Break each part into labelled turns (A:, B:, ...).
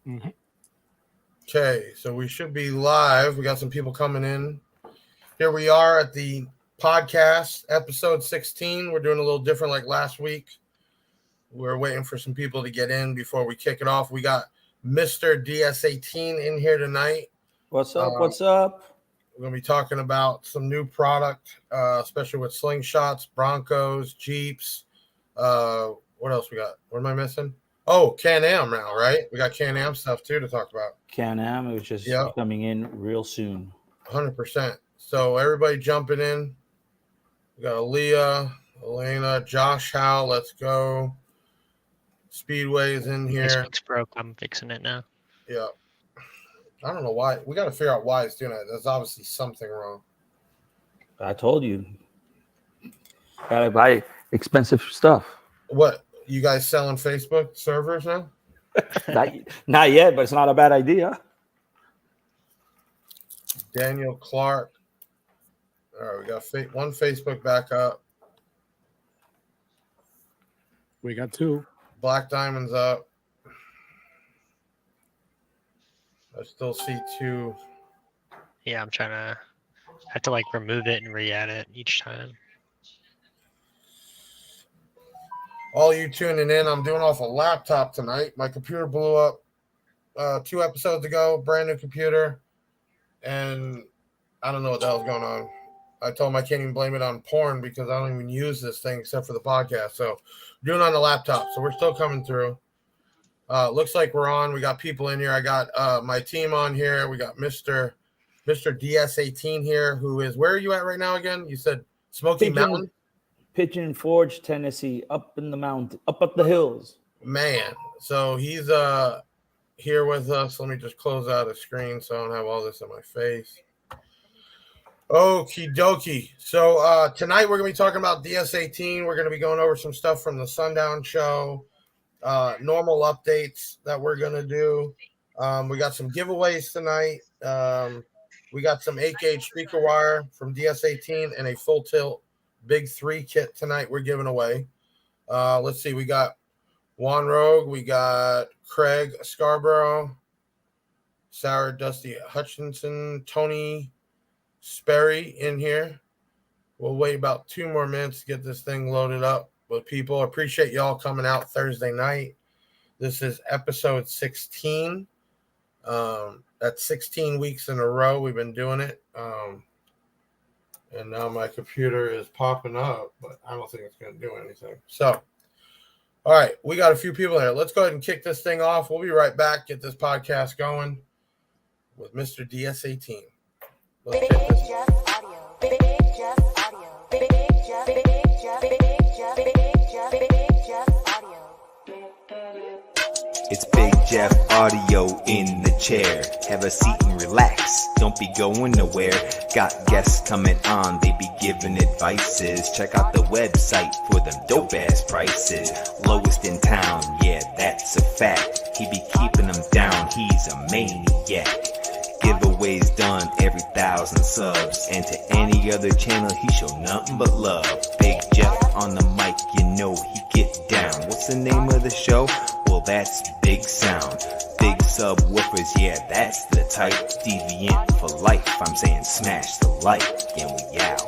A: Mm-hmm.
B: Okay, so we should be live. We got some people coming in. Here we are at the podcast, episode 16. We're doing a little different like last week. We're waiting for some people to get in before we kick it off. We got Mr. DS18 in here tonight.
C: What's up? What's up?
B: We're going to be talking about some new product, especially with Slingshots, Broncos, Jeeps. What else we got? What am I missing? Oh, Can-Am now, right? We got Can-Am stuff too to talk about.
C: Can-Am, which is coming in real soon.
B: 100%. So everybody jumping in. We got Aaliyah, Elena, Josh Howe. Let's go. Speedway's in here.
D: Facebook's broke. I'm fixing it now.
B: Yeah. I don't know why. We got to figure out why it's doing that. There's obviously something wrong.
C: I told you. Gotta buy expensive stuff.
B: What? You guys selling Facebook servers now?
C: Not yet, but it's not a bad idea.
B: Daniel Clark. All right, we got one Facebook back up.
A: We got two.
B: Black Diamond's up. I still see two.
D: Yeah, I'm trying to. I have to like remove it and re-add it each time.
B: All you tuning in, I'm doing off a laptop tonight. My computer blew up 2 episodes ago, brand new computer, and I don't know what the hell's going on. I told him I can't even blame it on porn because I don't even use this thing except for the podcast. So doing it on the laptop. So we're still coming through. Looks like we're on. We got people in here. I got my team on here. We got Mr. DS18 here, who is, where are you at right now again? You said Smoky Mountain?
C: Pigeon Forge, Tennessee, up in the mountain, up the hills.
B: Man, so he's here with us. Let me just close out the screen so I don't have all this in my face. Okie dokie. So tonight we're going to be talking about DS18. We're going to be going over some stuff from the Sundown show, normal updates that we're going to do. We got some giveaways tonight. We got some 8-gauge speaker wire from DS18 and a full tilt Big 3 kit tonight we're giving away. Let's see. We got Juan Rogue. We got Craig Scarborough, Sarah Dusty Hutchinson, Tony Sperry in here. We'll wait about 2 more minutes to get this thing loaded up with people. I appreciate y'all coming out Thursday night. This is episode 16. That's 16 weeks in a row we've been doing it. And now my computer is popping up, but I don't think it's going to do anything. So, all right, we got a few people here. Let's go ahead and kick this thing off. We'll be right back, get this podcast going with Mr. DS18. Let's kick this.
E: It's Big Jeff Audio in the chair. Have a seat and relax. Don't be going nowhere. Got guests coming on. They be giving advices. Check out the website for them dope ass prices. Lowest in town. Yeah, that's a fact. He be keeping them down. He's a maniac. Giveaways done every 1,000 subs. And to any other channel, he show nothing but love. Big Jeff on the mic, you know he get down. What's the name of the show? Well, that's Big Sound. Big subwoofers, yeah, that's the type. Deviant for life, I'm saying smash the like, and we out.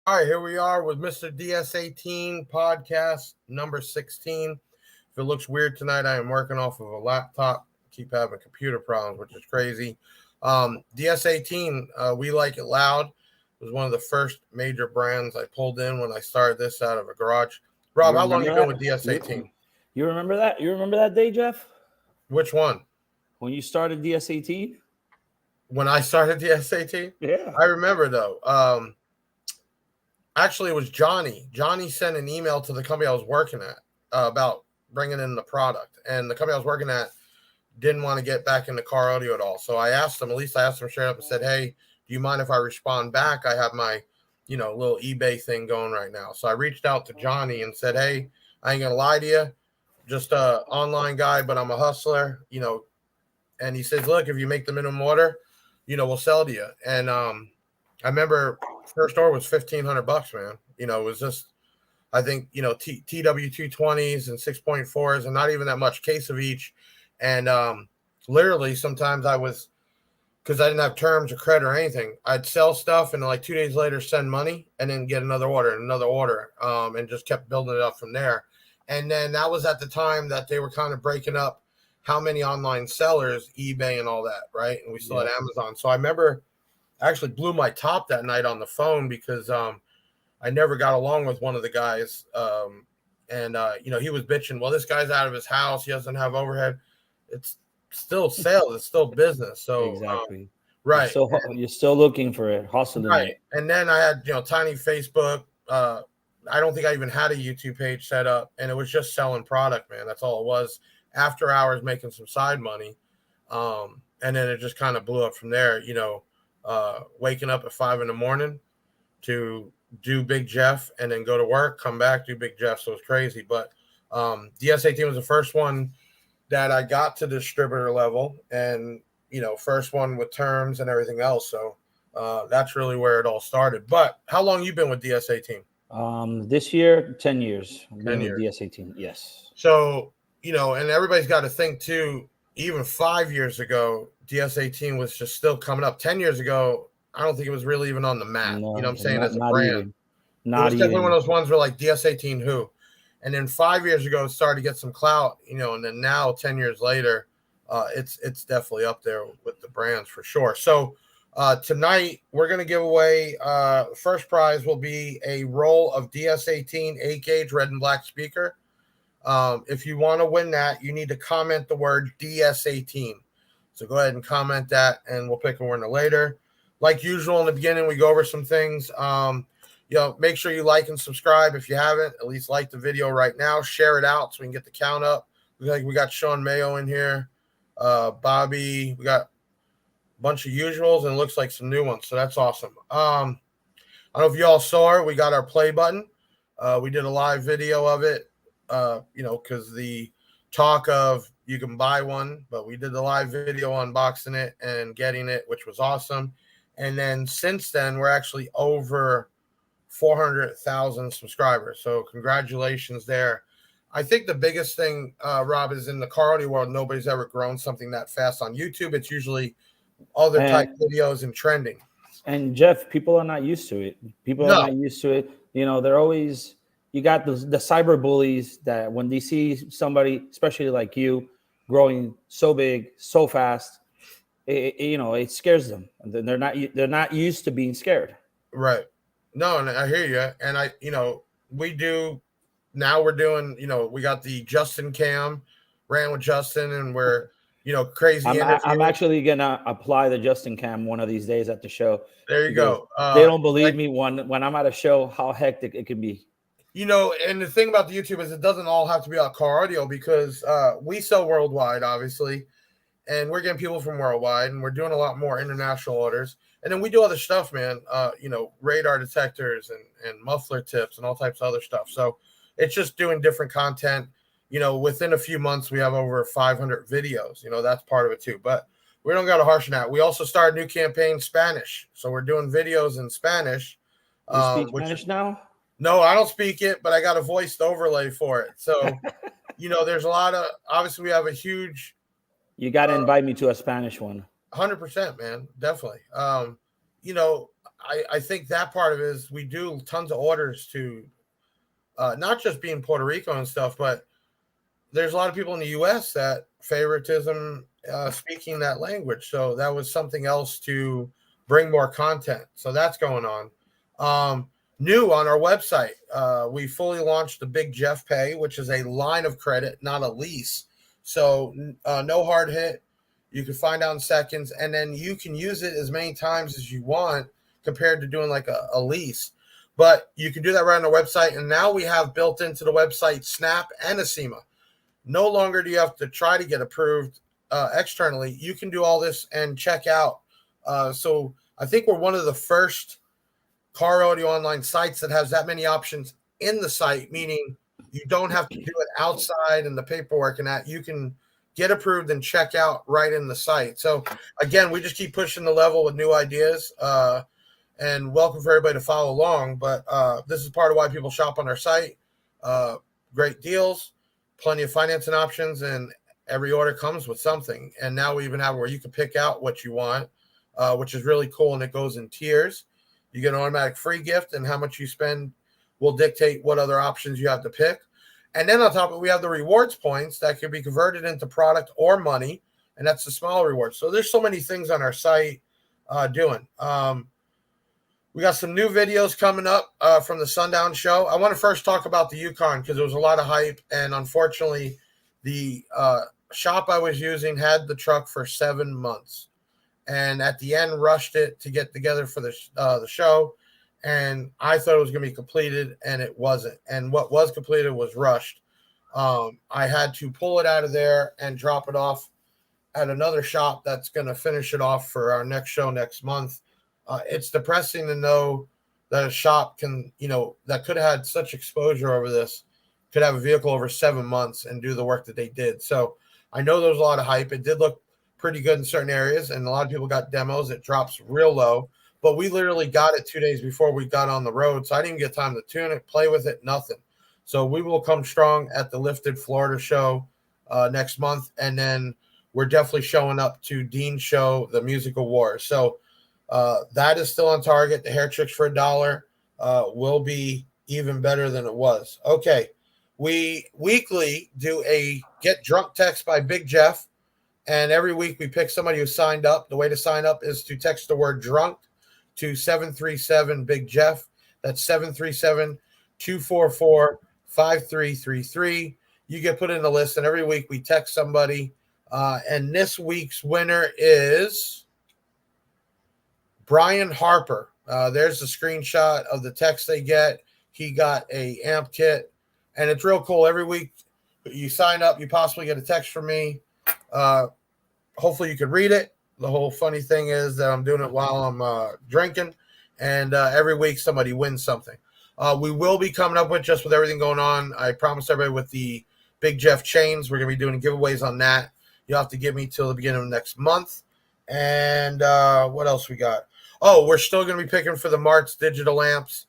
B: All right, here we are with Mr. DS18 podcast number 16. If it looks weird tonight, I am working off of a laptop. Keep having computer problems, which is crazy. DS18, we like it loud. It was one of the first major brands I pulled in when I started this out of a garage. Rob, how long you been with DS18?
C: You remember that? You remember that day, Jeff?
B: Which one?
C: When you started DS18?
B: When I started DS18?
C: Yeah.
B: I remember, though. Actually, it was Johnny. Johnny sent an email to the company I was working at about bringing in the product. And the company I was working at didn't want to get back into car audio at all. So I asked him, straight up and said, hey, do you mind if I respond back? I have my, little eBay thing going right now. So I reached out to Johnny and said, hey, I ain't going to lie to you. Just a online guy, but I'm a hustler, and he says, look, if you make the minimum order, we'll sell to you. And I remember first order was $1,500, man. It was just, I think, TW220s and 6.4s and not even that much, case of each. And literally sometimes because I didn't have terms or credit or anything, I'd sell stuff and like 2 days later send money and then get another order and just kept building it up from there. And then that was at the time that they were kind of breaking up how many online sellers, eBay and all that, right? And we still had Amazon. So I remember I actually blew my top that night on the phone because I never got along with one of the guys. He was bitching, well, this guy's out of his house. He doesn't have overhead. It's still sales. It's still business. So
C: exactly.
B: Right.
C: You're still looking for it, hustling.
B: Right.
C: It.
B: And then I had, tiny Facebook. I don't think I even had a YouTube page set up, and it was just selling product, man. That's all it was. After hours, making some side money. And then it just kind of blew up from there, waking up at 5 a.m. to do Big Jeff and then go to work, come back, do Big Jeff. So it was crazy. But DS18 was the first one that I got to distributor level and, first one with terms and everything else. So that's really where it all started. But how long you been with DS18?
C: This year, 10 years.
B: 10 years.
C: DS18, yes.
B: So, and everybody's got to think too, even 5 years ago, DS18 was just still coming up. 10 years ago, I don't think it was really even on the map.
C: No,
B: you know what I'm saying? As a
C: not
B: brand.
C: Even.
B: It was definitely one of those ones where like DS18 who. And then 5 years ago, it started to get some clout, and then now 10 years later, it's definitely up there with the brands for sure. So tonight we're going to give away, first prize will be a roll of DS18 8-gauge red and black speaker. If you want to win that, you need to comment the word DS18. So go ahead and comment that and we'll pick a winner later. Like usual in the beginning, we go over some things. Make sure you like and subscribe. If you haven't, at least like the video right now, share it out so we can get the count up. We got Sean Mayo in here, Bobby, we got a bunch of usuals and it looks like some new ones. So that's awesome. I don't know if you all saw it. We got our play button. We did a live video of it, because the talk of you can buy one, but we did the live video unboxing it and getting it, which was awesome. And then since then, we're actually over 400,000 subscribers. So congratulations there. I think the biggest thing, Rob, is in the car audio world, nobody's ever grown something that fast on YouTube. It's usually other type videos and trending.
C: And Jeff, people are not used to it. People are not used to it. They're always, you got the cyber bullies that when they see somebody, especially like you, growing so big, so fast, it scares them. They're not used to being scared.
B: Right. No, and I hear you. And we're doing, we got the Justin cam, ran with Justin, and we're, crazy.
C: I'm actually going to apply the Justin cam one of these days at the show.
B: There you go.
C: They don't believe me when I'm at a show, how hectic it can be.
B: And the thing about the YouTube is it doesn't all have to be about car audio because we sell worldwide, obviously, and we're getting people from worldwide, and we're doing a lot more international orders. And then we do other stuff, man, radar detectors and muffler tips and all types of other stuff. So it's just doing different content. Within a few months, we have over 500 videos. That's part of it too. But we don't got to harsh on that. We also started a new campaign, Spanish. So we're doing videos in Spanish.
C: You speak Spanish now?
B: No, I don't speak it, but I got a voiced overlay for it. So, there's a lot of, obviously we have a huge.
C: You got to invite me to a Spanish one.
B: 100%, man. Definitely. I think that part of it is we do tons of orders to not just be in Puerto Rico and stuff, but there's a lot of people in the U.S. that favoritism speaking that language. So that was something else to bring more content. So that's going on. New on our website, we fully launched the Big Jeff Pay, which is a line of credit, not a lease. So no hard hit. You can find out in seconds, and then you can use it as many times as you want compared to doing like a lease. But you can do that right on the website. And now we have built into the website Snap and Acima. No longer do you have to try to get approved externally, you can do all this and check out. So I think we're one of the first car audio online sites that has that many options in the site, meaning you don't have to do it outside and the paperwork and that. You can get approved and check out right in the site. So again, we just keep pushing the level with new ideas, and welcome for everybody to follow along. But this is part of why people shop on our site. Great deals, plenty of financing options, and every order comes with something. And now we even have where you can pick out what you want, which is really cool. And it goes in tiers. You get an automatic free gift, and how much you spend will dictate what other options you have to pick. And then on top of it, we have the rewards points that can be converted into product or money, and that's the small rewards. So there's so many things on our site doing. We got some new videos coming up from the Sundown Show. I want to first talk about the Yukon because there was a lot of hype, and unfortunately, the shop I was using had the truck for 7 months, and at the end rushed it to get together for the show, and I thought it was going to be completed, and it wasn't. And what was completed was rushed. I had to pull it out of there and drop it off at another shop that's going to finish it off for our next show next month. It's depressing to know that a shop that could have had such exposure over this could have a vehicle over 7 months and do the work that they did. So I know there was a lot of hype. It did look pretty good in certain areas, and a lot of people got demos. It drops real low, but we literally got it 2 days before we got on the road, so I didn't get time to tune it, play with it, nothing. So we will come strong at the Lifted Florida show next month, and then we're definitely showing up to Dean's show, the Musical Wars. So that is still on target. The hair tricks for $1 will be even better than it was. Okay, we weekly do a Get Drunk text by Big Jeff, and every week we pick somebody who signed up. The way to sign up is to text the word drunk to 737 Big Jeff. That's 737-244-5333. You get put in the list, and every week we text somebody. And this week's winner is Brian Harper. There's the screenshot of the text they get. He got a amp kit, and it's real cool. Every week you sign up, you possibly get a text from me. Hopefully you can read it. The whole funny thing is that I'm doing it while I'm drinking, and every week somebody wins something. We will be coming up with, just with everything going on, I promised everybody, with the Big Jeff chains. We're going to be doing giveaways on that. You'll have to give me till the beginning of next month. And what else we got? Oh, we're still going to be picking for the Mart's digital amps.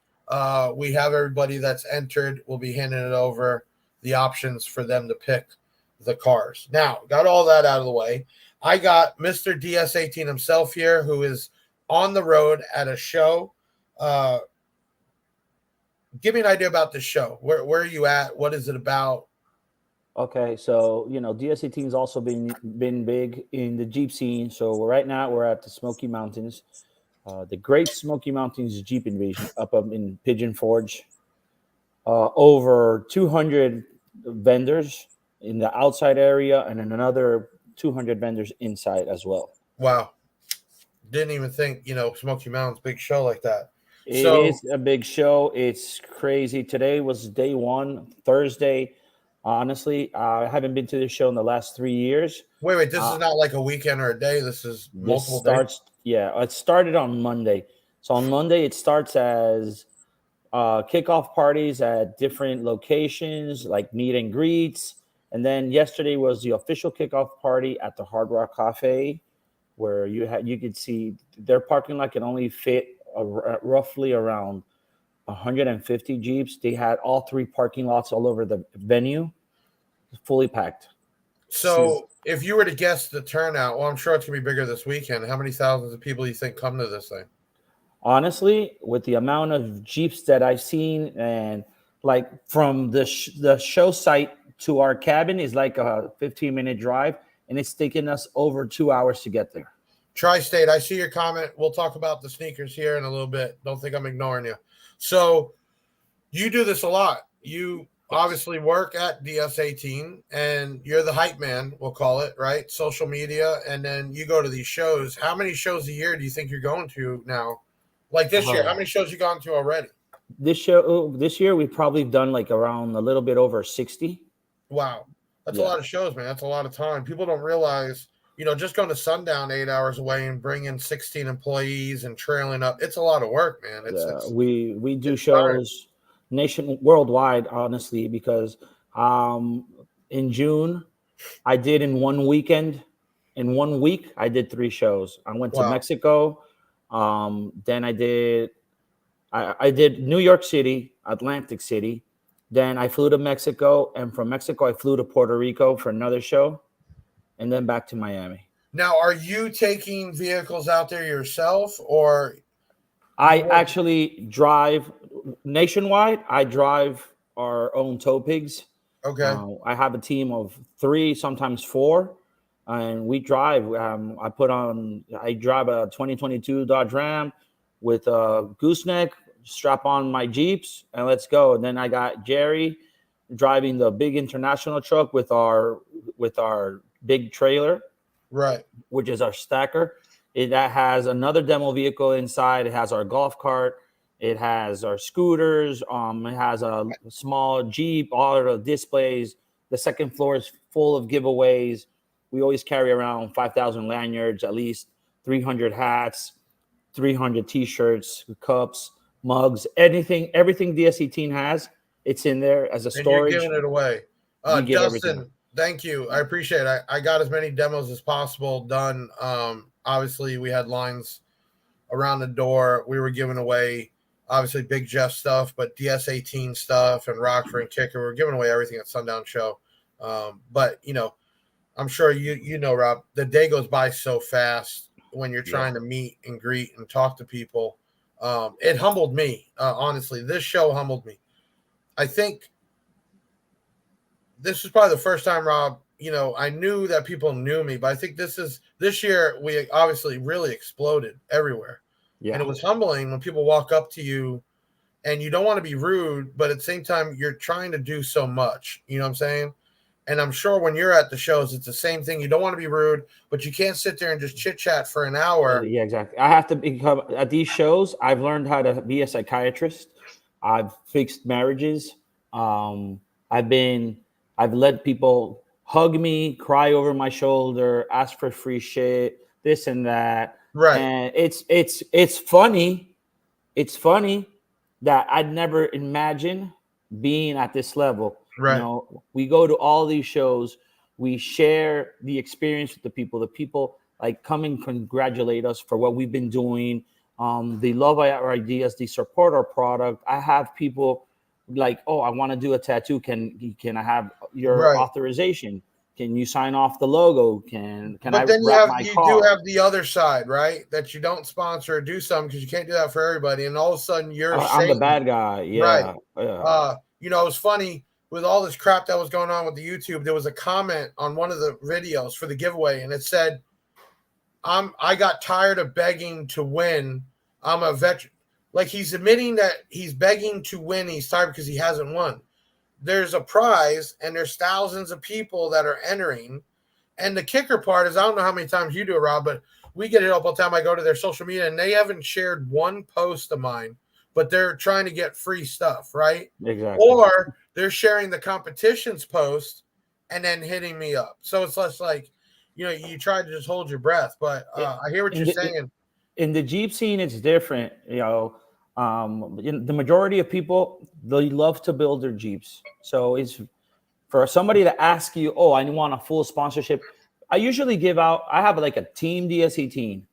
B: We have everybody that's entered. We'll be handing it over, the options for them to pick the cars. Now, got all that out of the way. I got Mr. DS18 himself here, who is on the road at a show. Give me an idea about this show. Where are you at? What is it about?
C: Okay, so DS18 has also been big in the Jeep scene. So right now we're at the Smoky Mountains, the Great Smoky Mountains Jeep Invasion up in Pigeon Forge. Over 200 vendors in the outside area, and then another 200 vendors inside as well.
B: Wow. Didn't even think, Smoky Mountains, big show like that.
C: It is a big show. It's crazy. Today was day one, Thursday. Honestly, I haven't been to this show in the last 3 years.
B: Wait, this is not like a weekend or a day. This is multiple days.
C: Yeah, it started on Monday. So on Monday, it starts as kickoff parties at different locations, like meet and greets. And then yesterday was the official kickoff party at the Hard Rock Cafe, where you could see their parking lot can only fit roughly around 150 Jeeps. They had all three parking lots all over the venue, fully packed.
B: So if you were to guess the turnout, well, I'm sure it's going to be bigger this weekend. How many thousands of people do you think come to this thing?
C: Honestly, with the amount of Jeeps that I've seen, and like from the show site to our cabin is like a 15-minute drive, and it's taking us over 2 hours to get there.
B: Tri-State, I see your comment. We'll talk about the sneakers here in a little bit. Don't think I'm ignoring you. So you do this a lot. You obviously work at DS18, and you're the hype man, we'll call it, right? Social media, and then you go to these shows. How many shows a year do you think you're going to now? Like this year, how many shows you gone to already?
C: This year, we've probably done like around a little bit over 60.
B: Wow. That's a lot of shows, man. That's a lot of time. People don't realize just going to Sundown 8 hours away and bringing 16 employees and trailing up. It's a lot of work, man.
C: We do
B: it's
C: shows worldwide, honestly, because in June I did in 1 weekend. In 1 week, I did 3 shows. I went to Mexico. Then I did New York City, Atlantic City. Then I flew to Mexico, and from Mexico I flew to Puerto Rico for another show, and then back to Miami.
B: Now, are you taking vehicles out there yourself, or?
C: I actually drive nationwide. I drive our own tow pigs.
B: Okay.
C: I have a team of 3, sometimes 4, and we drive. I drive a 2022 Dodge Ram with a gooseneck, strap on my Jeeps, and let's go. And then I got Jerry driving the big international truck with our big trailer,
B: right,
C: which is our stacker. That has another demo vehicle inside. It has our golf cart. It has our scooters. It has a small Jeep, all of the displays. The second floor is full of giveaways. We always carry around 5,000 lanyards, at least 300 hats, 300 T-shirts, cups, mugs, everything DS18 has. It's in there as a storage.
B: And you're giving it away. Dustin, thank you. I appreciate it. I got as many demos as possible done. Obviously, we had lines around the door. We were giving away, obviously, Big Jeff stuff, but DS18 stuff and Rockford and Kicker. We're giving away everything at Sundown Show. But, I'm sure you know, Rob, the day goes by so fast when you're trying to meet and greet and talk to people. It humbled me, honestly. This show humbled me. I think this is probably the first time, Rob, I knew that people knew me, but I think this year we obviously really exploded everywhere. Yeah. And it was humbling when people walk up to you and you don't want to be rude, but at the same time, you're trying to do so much. You know what I'm saying? And I'm sure when you're at the shows, it's the same thing. You don't want to be rude, but you can't sit there and just chit chat for an hour.
C: Yeah, exactly. I have to become at these shows. I've learned how to be a psychiatrist. I've fixed marriages. I've let people hug me, cry over my shoulder, ask for free shit, this and that.
B: Right.
C: And it's funny. It's funny that I'd never imagine being at this level.
B: Right.
C: We go to all these shows. We share the experience with the people. The people like come and congratulate us for what we've been doing. They love our ideas. They support our product. I have people like, oh, I want to do a tattoo. Can I have your authorization? Can you sign off the logo? Can I
B: then
C: wrap my car?
B: You do have the other side, right? That you don't sponsor or do something because you can't do that for everybody. And all of a sudden you're
C: I'm the bad guy. Yeah.
B: Right.
C: Yeah.
B: It was funny with all this crap that was going on with the YouTube. There was a comment on one of the videos for the giveaway, and it said, I got tired of begging to win. I'm a veteran. Like, he's admitting that he's begging to win. He's tired because he hasn't won. There's a prize, and there's thousands of people that are entering. And the kicker part is, I don't know how many times you do it, Rob, but we get it up all the time. I go to their social media, and they haven't shared one post of mine, but they're trying to get free stuff, right?
C: Exactly.
B: Or they're sharing the competition's post and then hitting me up. So it's less like, you try to just hold your breath. But I hear what you're saying.
C: In the Jeep scene, it's different. The majority of people, they love to build their Jeeps. So it's for somebody to ask you, oh, I want a full sponsorship. I usually give out, I have like a team DS18,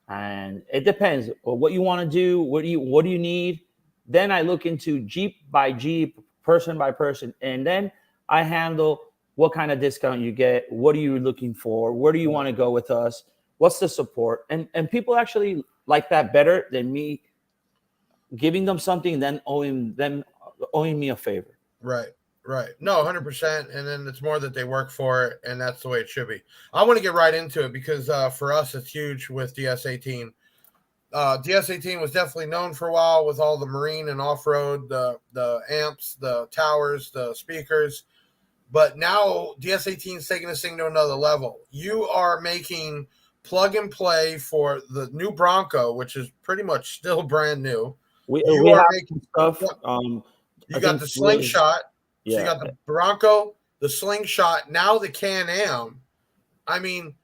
C: and it depends what you want to do. What do you need? Then I look into Jeep by Jeep, person by person, and then I handle what kind of discount you get. What are you looking for? Where do you want to go with us? What's the support? And people actually like that better than me giving them something and then owing me a favor.
B: Right. No, 100%. And then it's more that they work for it, and that's the way it should be. I want to get right into it because for us, it's huge with DS18. DS18 was definitely known for a while with all the marine and off-road, the amps, the towers, the speakers. But now DS18 is taking this thing to another level. You are making plug and play for the new Bronco, which is pretty much still brand new.
C: We have making stuff.
B: You got the Slingshot. So you got the Bronco, the Slingshot, now the Can-Am. I mean,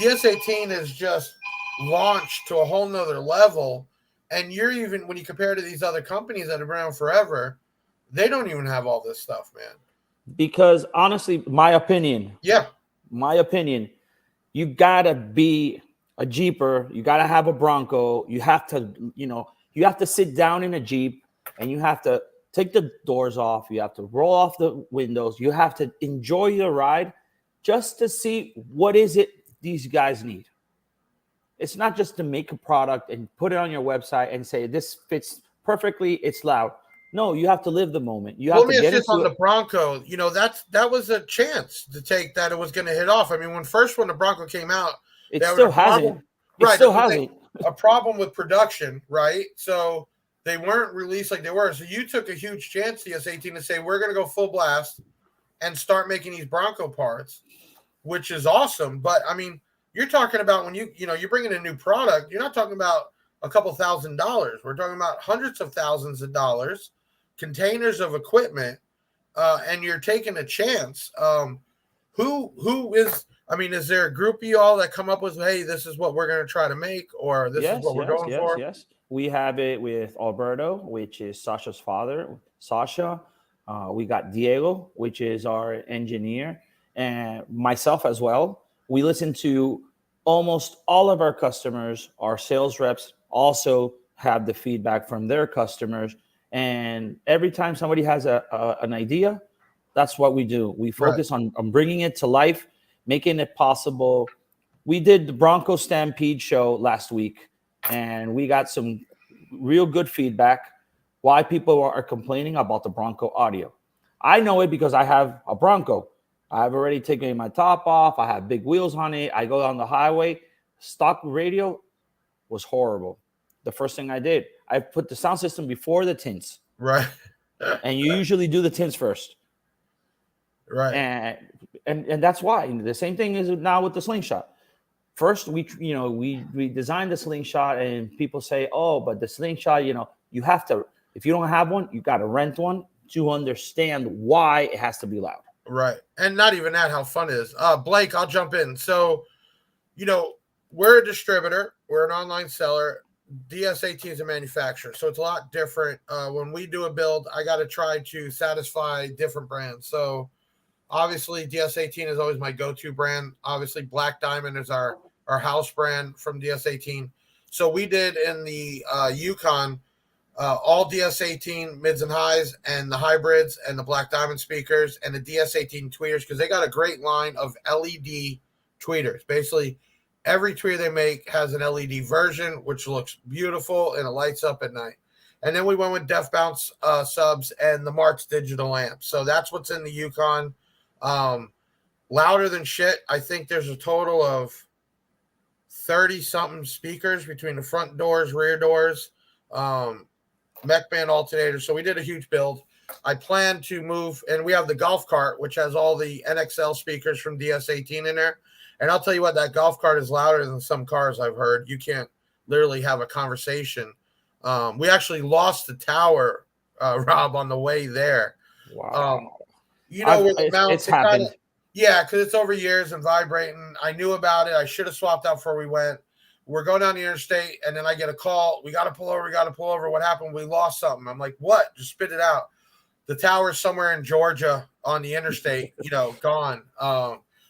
B: DS18 is just launched to a whole nother level. And you're even, when you compare to these other companies that have been around forever, they don't even have all this stuff, man.
C: Because honestly, my opinion,
B: Yeah.
C: you gotta be a Jeeper. You gotta have a Bronco. You have to, you have to sit down in a Jeep and you have to take the doors off. You have to roll off the windows. You have to enjoy the ride just to see what is it these guys need. It's not just to make a product and put it on your website and say, this fits perfectly, it's loud. No, you have to live the moment. You have to get into
B: on
C: it.
B: The Bronco, that was a chance to take that it was going to hit off. I mean, when the Bronco came out,
C: it still hasn't.
B: Right,
C: it still hasn't.
B: A problem with production, right? So they weren't released like they were. So you took a huge chance, DS18, to say we're going to go full blast and start making these Bronco parts, which is awesome. But I mean, you're talking about when you're bringing a new product, you're not talking about a couple $1,000s. We're talking about hundreds of thousands of dollars, containers of equipment, and you're taking a chance. Who is? I mean, is there a group of y'all that come up with, hey, this is what we're going to try to make, or this is what we're going for?
C: Yes. We have it with Alberto, which is Sasha's father, Sasha. We got Diego, which is our engineer, and myself as well. We listen to almost all of our customers. Our sales reps also have the feedback from their customers. And every time somebody has an idea, that's what we do. We focus on bringing it to life, making it possible. We did the Bronco Stampede show last week, and we got some real good feedback why people are complaining about the Bronco audio. I know it because I have a Bronco. I've already taken my top off. I have big wheels on it. I go on the highway. Stock radio was horrible. The first thing I did, I put the sound system before the tints.
B: Right.
C: And you usually do the tints first.
B: Right.
C: And that's why. The same thing is now with the Slingshot. First, we designed the Slingshot, and people say, oh, but the Slingshot, you have to, if you don't have one, you got to rent one to understand why it has to be loud.
B: Right. And not even that, how fun it is. Blake, I'll jump in. So, we're a distributor. We're an online seller. DS18 is a manufacturer. So it's a lot different. When we do a build, I got to try to satisfy different brands. So obviously DS18 is always my go-to brand. Obviously Black Diamond is our house brand from DS18. So we did in the Yukon, all DS18 mids and highs and the hybrids and the Black Diamond speakers and the DS18 tweeters, because they got a great line of LED tweeters. Basically, every tweeter they make has an LED version, which looks beautiful and it lights up at night. And then we went with Def Bounce subs and the March digital amps. So that's what's in the Yukon. Louder than shit. I think there's a total of 30-something speakers between the front doors, rear doors, mech band alternators. So we did a huge build. I plan to move, and we have the golf cart, which has all the NXL speakers from DS18 in there. And I'll tell you what, that golf cart is louder than some cars I've heard. You can't literally have a conversation. We actually lost the tower, Rob, on the way there.
C: Wow.
B: Where the mount,
C: it's happened.
B: Because it's over years and vibrating. I knew about it. I should have swapped out before we went. We're going down the interstate, and then I get a call. We got to pull over. What happened? We lost something. I'm like, what? Just spit it out. The tower's somewhere in Georgia on the interstate, gone.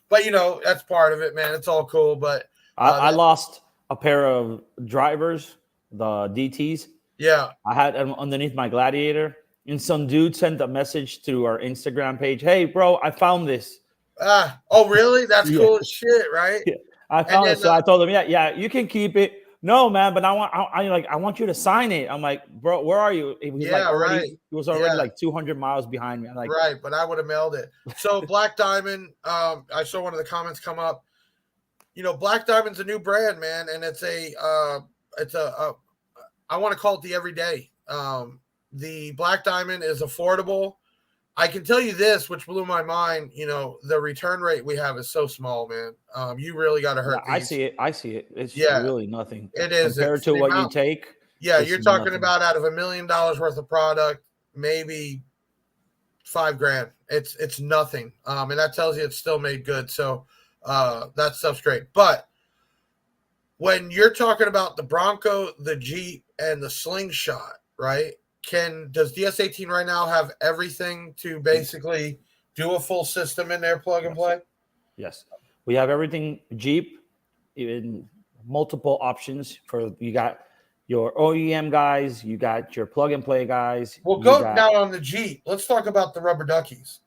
B: But, that's part of it, man. It's all cool. But
C: I lost a pair of drivers, the DTs.
B: Yeah.
C: I had them underneath my Gladiator. And some dude sent a message to our Instagram page. Hey, bro, I found this.
B: Oh, really? That's cool as shit, right?
C: Yeah, I found it. So I told him, yeah, you can keep it. No, man, but I want you to sign it. I'm like, bro, where are you? He was already like 200 miles behind me. I'm like,
B: right, but I would have mailed it. So Black Diamond, I saw one of the comments come up. Black Diamond's a new brand, man, and it's I want to call it the everyday. The Black Diamond is affordable. I can tell you this, which blew my mind. The return rate we have is so small, man. You really got to hurt.
C: I see it. It's really nothing.
B: It is
C: compared to what you take.
B: Yeah, you're talking about out of $1 million worth of product, maybe $5,000. It's nothing. And that tells you it's still made good. So That stuff's great. But when you're talking about the Bronco, the Jeep, and the Slingshot, right? Does DS18 right now have everything to basically do a full system in there, plug and play?
C: Yes, we have everything Jeep, even multiple options for you got your OEM guys, you got your plug and play guys.
B: Well, go down on the Jeep. Let's talk about the rubber duckies.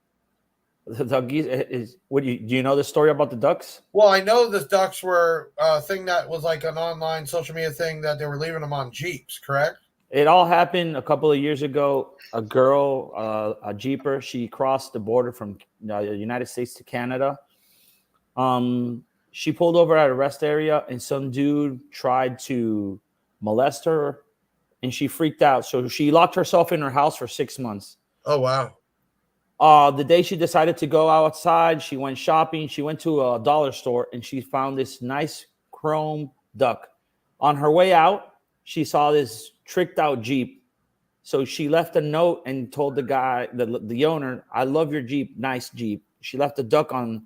C: The duckies is what do you know the story about the ducks?
B: Well, I know the ducks were a thing that was like an online social media thing that they were leaving them on Jeeps, correct?
C: It all happened a couple of years ago. A girl, a Jeeper, she crossed the border from the United States to Canada. She pulled over at a rest area, and some dude tried to molest her, and she freaked out. So she locked herself in her house for 6 months.
B: Oh, wow.
C: The day she decided to go outside, she went shopping. She went to a dollar store, and she found this nice chrome duck. On her way out, she saw this tricked out Jeep. So she left a note and told the guy, the owner, "I love your Jeep, nice Jeep." She left the duck on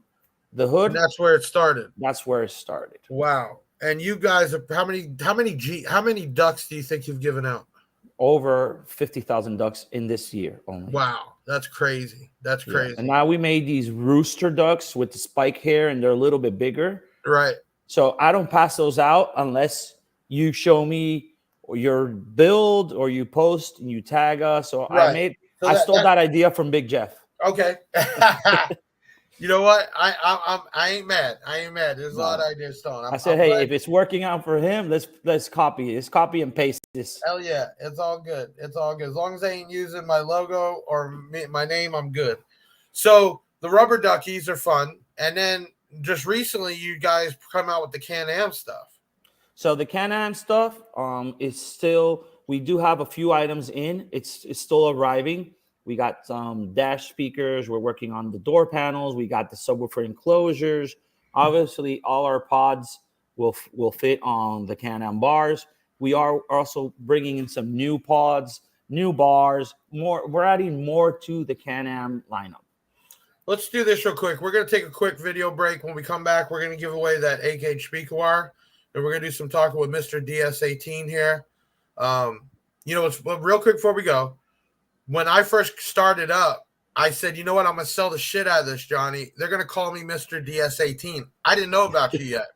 C: the hood.
B: And that's where it started.
C: That's where it started.
B: Wow. And you guys, how many ducks do you think you've given out?
C: Over 50,000 ducks in this year only.
B: Wow, that's crazy. That's crazy.
C: Yeah. And now we made these rooster ducks with the spike hair, and they're a little bit bigger.
B: Right.
C: So I don't pass those out unless you show me your build or you post and you tag us. So
B: right.
C: I stole that idea from Big Jeff.
B: Okay. You know what? I ain't mad. I ain't mad. There's a lot of ideas stolen.
C: I said, hey, if it's working out for him, let's copy it. Let's copy and paste this.
B: Hell yeah. It's all good. It's all good. As long as they ain't using my logo or my name, I'm good. So the rubber duckies are fun. And then just recently you guys come out with the Can-Am stuff.
C: So the Can-Am stuff is still, we do have a few items in. It's still arriving. We got some dash speakers. We're working on the door panels. We got the subwoofer enclosures. Obviously, all our pods will fit on the Can-Am bars. We are also bringing in some new pods, new bars. More. We're adding more to the Can-Am lineup.
B: Let's do this real quick. We're going to take a quick video break. When we come back, we're going to give away that 8-gauge speaker wire. And we're going to do some talking with Mr. DS18 here. It's real quick before we go. When I first started up, I said, you know what? I'm going to sell the shit out of this, Johnny. They're going to call me Mr. DS18. I didn't know about you yet.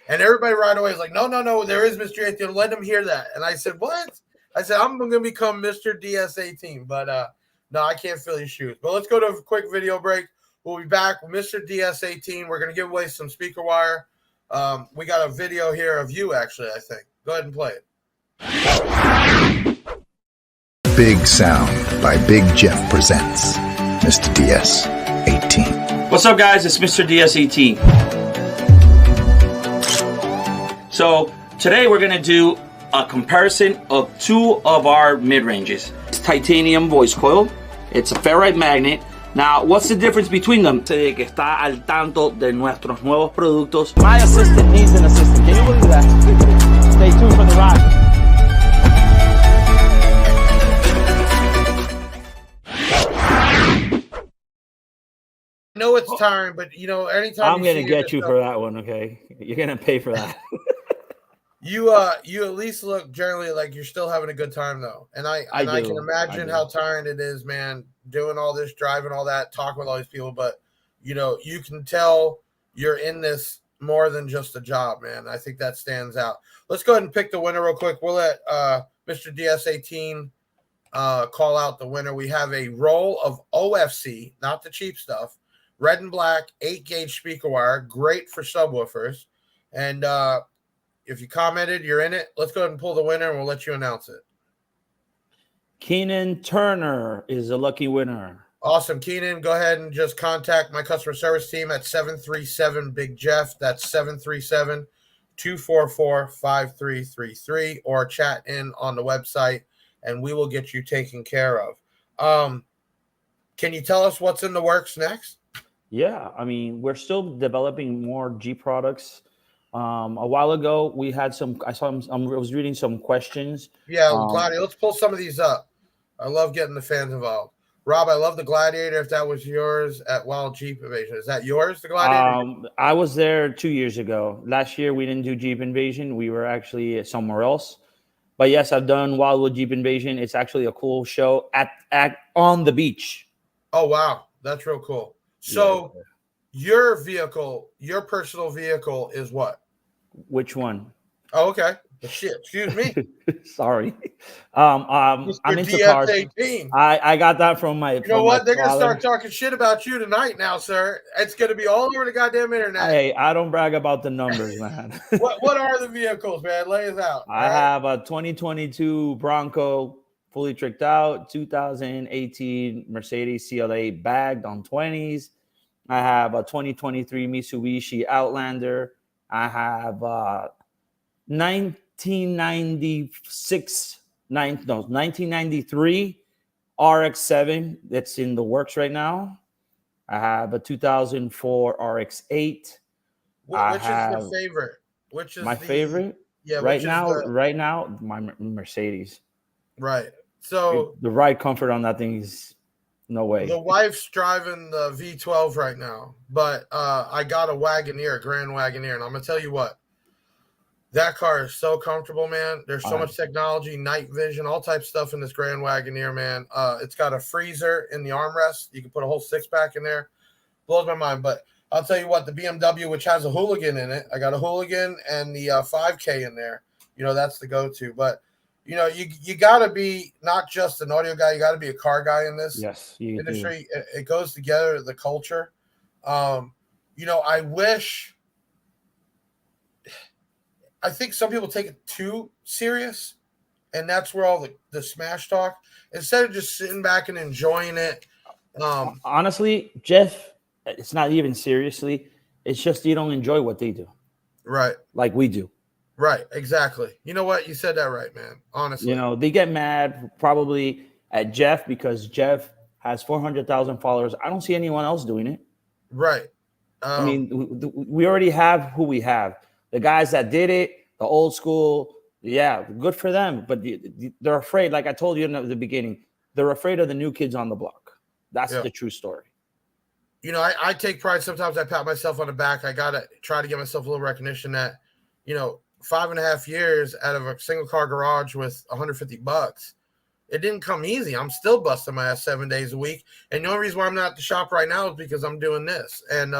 B: And everybody right away is like, no, there is Mr. 18. Let them hear that. And I said, what? I said, I'm going to become Mr. DS18. But no, I can't fill your shoes. But let's go to a quick video break. We'll be back with Mr. DS18. We're going to give away some speaker wire. We got a video here of you, actually, I think. Go ahead and play it.
F: Big Sound by Big Jeff presents Mr. DS18.
C: What's up, guys? It's Mr. DS18. So today we're going to do a comparison of two of our mid-ranges. It's titanium voice coil. It's a ferrite magnet. Now, what's the difference between them? Que está al tanto de nuestros nuevos productos. My assistant needs an assistant. Can you believe that? Stay tuned for the ride.
B: I know it's tiring, but anytime
C: I'm gonna get you for that one, okay? You're gonna pay for that.
B: You at least look generally like you're still having a good time though, and I can imagine how tiring it is, man, doing all this, driving all that, talking with all these people. But you can tell you're in this more than just a job, man. I think that stands out. Let's go ahead and pick the winner real quick. We'll let Mr. DS18 call out the winner. We have a roll of OFC, not the cheap stuff. Red and black, 8-gauge speaker wire, great for subwoofers. And if you commented, you're in it. Let's go ahead and pull the winner, and we'll let you announce it.
C: Keenan Turner is the lucky winner.
B: Awesome. Keenan, go ahead and just contact my customer service team at 737-BIG-JEFF. That's 737-244-5333, or chat in on the website, and we will get you taken care of. Can you tell us what's in the works next?
C: Yeah, I mean, we're still developing more G products. A while ago, we had I was reading some questions.
B: Yeah, Claudia, let's pull some of these up. I love getting the fans involved. Rob, I love the Gladiator. If that was yours at Wild Jeep Invasion, is that yours, the Gladiator?
C: I was there 2 years ago. Last year we didn't do Jeep Invasion. We were actually somewhere else. But yes, I've done Wildwood Jeep Invasion. It's actually a cool show at on the beach.
B: Oh wow, that's real cool. So your vehicle, your personal vehicle, is what?
C: Which one?
B: Oh, okay. Shit, excuse me.
C: Sorry. I'm into cars.
B: DS18.
C: I got that from my.
B: You know what? They're gonna start talking shit about you tonight, now, sir. It's gonna be all over the goddamn internet.
C: Hey, I don't brag about the numbers, man.
B: What are the vehicles, man? Lay us out.
C: I have a 2022 Bronco fully tricked out, 2018 Mercedes CLA bagged on 20s. I have a 2023 Mitsubishi Outlander. I have 1993 RX-7 that's in the works right now. I have a 2004 RX-8.
B: Which is the favorite? Which is
C: my favorite?
B: Yeah,
C: right now, my Mercedes.
B: Right. So
C: the ride comfort on that thing is no way.
B: The wife's driving the V12 right now, but I got a Wagoneer, a Grand Wagoneer, and I'm gonna tell you what, that car is so comfortable, man. There's so much technology, night vision, all types of stuff in this Grand Wagoneer, man. It's got a freezer in the armrest. You can put a whole six-pack in there. Blows my mind. But I'll tell you what, the BMW, which has a Hooligan in it, I got a Hooligan and the 5K in there. You know, that's the go-to. But you know, you got to be not just an audio guy. You got to be a car guy in this industry. It goes together, the culture. You know, I think some people take it too serious, and that's where all the smash talk. Instead of just sitting back and enjoying it.
C: Honestly, Jeff, it's not even seriously. It's just you don't enjoy what they do.
B: Right.
C: Like we do.
B: Right, exactly. You know what? You said that right, man. Honestly.
C: You know, they get mad probably at Jeff because Jeff has 400,000 followers. I don't see anyone else doing it.
B: Right.
C: I mean, we already have who we have. The guys that did it, the old school, yeah, good for them. But they're afraid, like I told you in the beginning, they're afraid of the new kids on the block. That's the true story.
B: You know, I take pride. Sometimes I pat myself on the back. I got to try to give myself a little recognition that, you know, 5.5 years out of a single car garage with $150. It didn't come easy. I'm still busting my ass 7 days a week. And the only reason why I'm not at the shop right now is because I'm doing this. And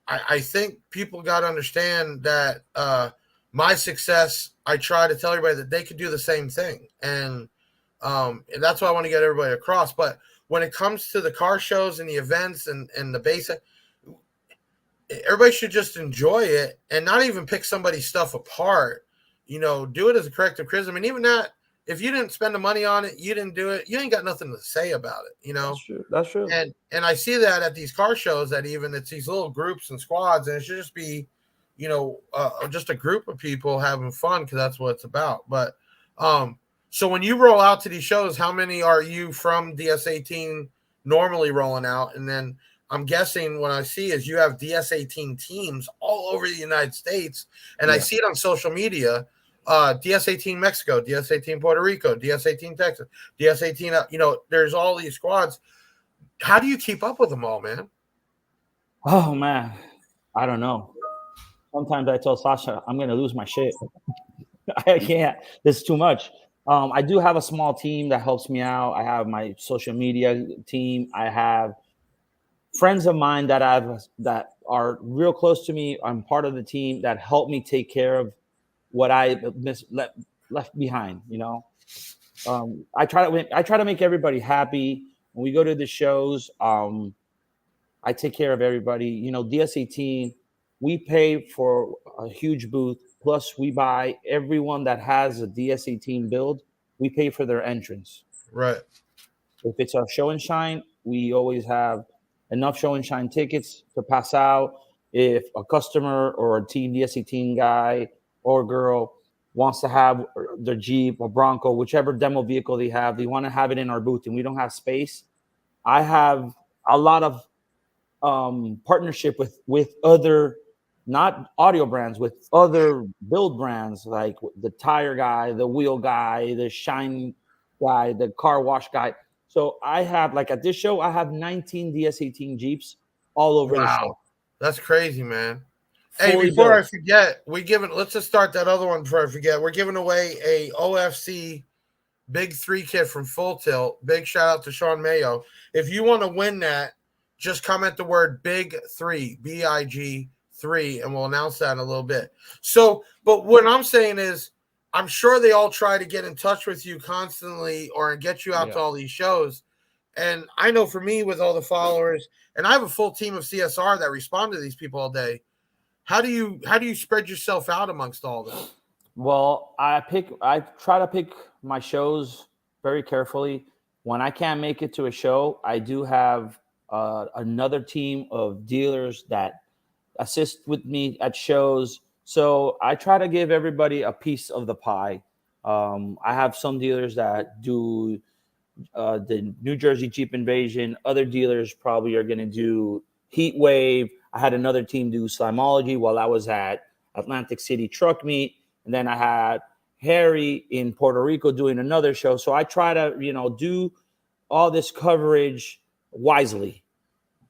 B: I think people got to understand that my success, I try to tell everybody that they could do the same thing. And that's why I want to get everybody across. But when it comes to the car shows and the events and the basic, everybody should just enjoy it and not even pick somebody's stuff apart. You know, do it as a corrective criticism. And even that, if you didn't spend the money on it, you didn't do it, you ain't got nothing to say about it, you know?
C: That's true.
B: And I see that at these car shows, that even it's these little groups and squads, and it should just be, you know, just a group of people having fun, because that's what it's about. But so when you roll out to these shows, how many are you from DS18 normally rolling out? And then I'm guessing what I see is you have DS18 teams all over the United States, and I see it on social media. DS18 Mexico, DS18 Puerto Rico, DS18 Texas, DS18. You know, there's all these squads. How do you keep up with them all, man?
C: Oh man, I don't know. Sometimes I tell Sasha I'm gonna lose my shit. I can't. There's too much. I do have a small team that helps me out. I have my social media team. I have friends of mine that are real close to me. I'm part of the team that help me take care of what I left behind. You know, I try to make everybody happy when we go to the shows. I take care of everybody. You know, DS18, we pay for a huge booth. Plus, we buy everyone that has a DS18 build. We pay for their entrance.
B: Right.
C: If it's a show and shine, we always have enough show and shine tickets to pass out. If a customer or a team DS18 guy or girl wants to have their Jeep or Bronco, whichever demo vehicle they have, they want to have it in our booth and we don't have space. I have a lot of partnership with other, not audio brands, with other build brands, like the tire guy, the wheel guy, the shine guy, the car wash guy. So I have, like, at this show, I have 19 DS18 Jeeps all over the show.
B: Wow, that's crazy, man. Hey,
C: Fully
B: before I
C: built.
B: forget, let's just start that other one before I forget. We're giving away a OFC Big 3 kit from Full Tilt. Big shout out to Sean Mayo. If you want to win that, just comment the word Big 3, BIG 3, and we'll announce that in a little bit. So, but what I'm saying is, I'm sure they all try to get in touch with you constantly or get you out to all these shows. And I know for me, with all the followers, and I have a full team of CSR that respond to these people all day. How do you spread yourself out amongst all this?
C: Well, I try to pick my shows very carefully. When I can't make it to a show, I do have another team of dealers that assist with me at shows. So I try to give everybody a piece of the pie. I have some dealers that do the New Jersey Jeep Invasion. Other dealers probably are going to do Heat Wave. I had another team do Slimology while I was at Atlantic City Truck Meet. And then I had Harry in Puerto Rico doing another show. So I try to, do all this coverage wisely.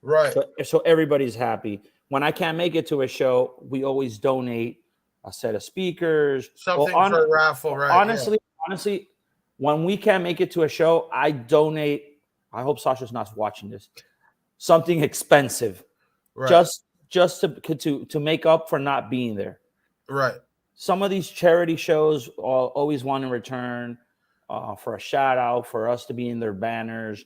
B: Right.
C: So everybody's happy. When I can't make it to a show, we always donate a set of speakers.
B: Something for a raffle, right?
C: Honestly, when we can't make it to a show, I donate. I hope Sasha's not watching this. Something expensive,
B: right.
C: just to make up for not being there.
B: Right.
C: Some of these charity shows always want in return for a shout out, for us to be in their banners.